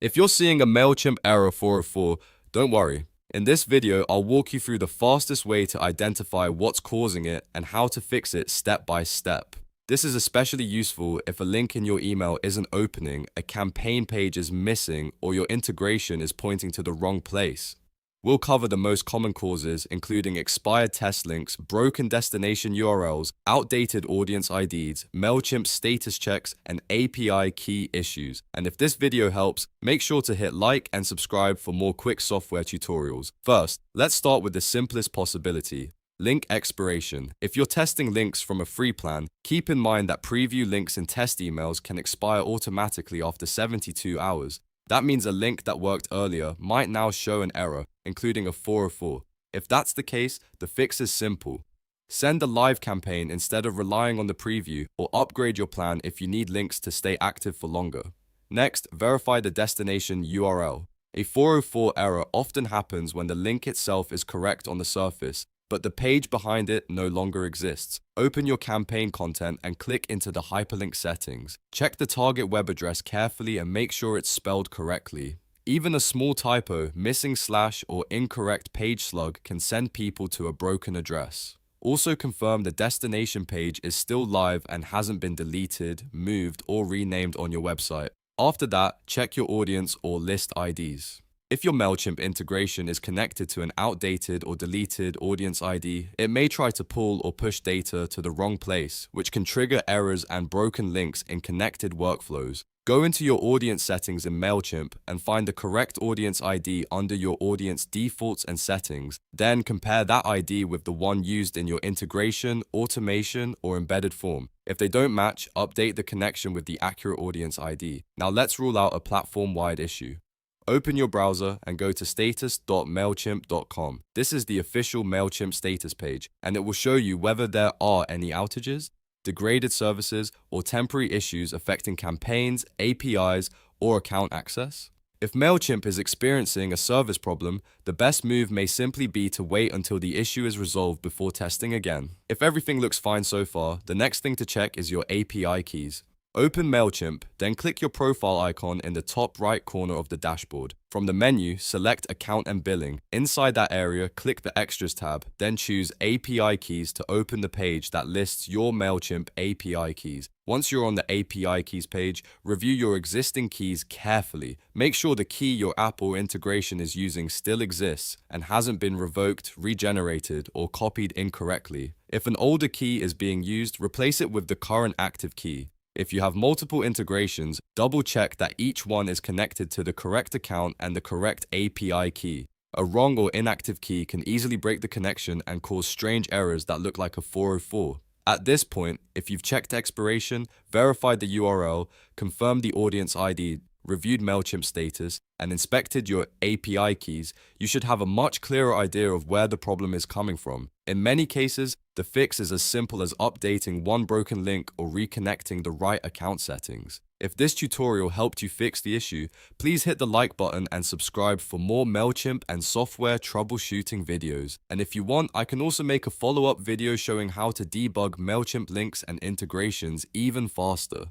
If you're seeing a Mailchimp error 404, don't worry. In this video, I'll walk you through the fastest way to identify what's causing it and how to fix it step by step. This is especially useful if a link in your email isn't opening, a campaign page is missing, or your integration is pointing to the wrong place. We'll cover the most common causes, including expired test links, broken destination URLs, outdated audience IDs, Mailchimp status checks, and API key issues. And if this video helps, make sure to hit like and subscribe for more quick software tutorials. First, let's start with the simplest possibility: link expiration. If you're testing links from a free plan, keep in mind that preview links in test emails can expire automatically after 72 hours. That means a link that worked earlier might now show an error, including a 404. If that's the case, the fix is simple. Send a live campaign instead of relying on the preview, or upgrade your plan if you need links to stay active for longer. Next, verify the destination URL. A 404 error often happens when the link itself is correct on the surface, but the page behind it no longer exists. Open your campaign content and click into the hyperlink settings. Check the target web address carefully and make sure it's spelled correctly. Even a small typo, missing slash, or incorrect page slug can send people to a broken address. Also confirm the destination page is still live and hasn't been deleted, moved, or renamed on your website. After that, check your audience or list IDs. If your Mailchimp integration is connected to an outdated or deleted audience ID, it may try to pull or push data to the wrong place, which can trigger errors and broken links in connected workflows. Go into your audience settings in Mailchimp and find the correct audience ID under your audience defaults and settings. Then compare that ID with the one used in your integration, automation, or embedded form. If they don't match, update the connection with the accurate audience ID. Now let's rule out a platform-wide issue. Open your browser and go to status.mailchimp.com. This is the official Mailchimp status page, and it will show you whether there are any outages, degraded services, or temporary issues affecting campaigns, APIs, or account access. If Mailchimp is experiencing a service problem, the best move may simply be to wait until the issue is resolved before testing again. If everything looks fine so far, the next thing to check is your API keys. Open Mailchimp, then click your profile icon in the top right corner of the dashboard. From the menu, select Account and Billing. Inside that area, click the Extras tab, then choose API Keys to open the page that lists your Mailchimp API keys. Once you're on the API Keys page, review your existing keys carefully. Make sure the key your app or integration is using still exists and hasn't been revoked, regenerated, or copied incorrectly. If an older key is being used, replace it with the current active key. If you have multiple integrations, double-check that each one is connected to the correct account and the correct API key. A wrong or inactive key can easily break the connection and cause strange errors that look like a 404. At this point, if you've checked expiration, verified the URL, confirmed the audience ID, reviewed Mailchimp status, and inspected your API keys, you should have a much clearer idea of where the problem is coming from. In many cases, the fix is as simple as updating one broken link or reconnecting the right account settings. If this tutorial helped you fix the issue, please hit the like button and subscribe for more Mailchimp and software troubleshooting videos. And if you want, I can also make a follow-up video showing how to debug Mailchimp links and integrations even faster.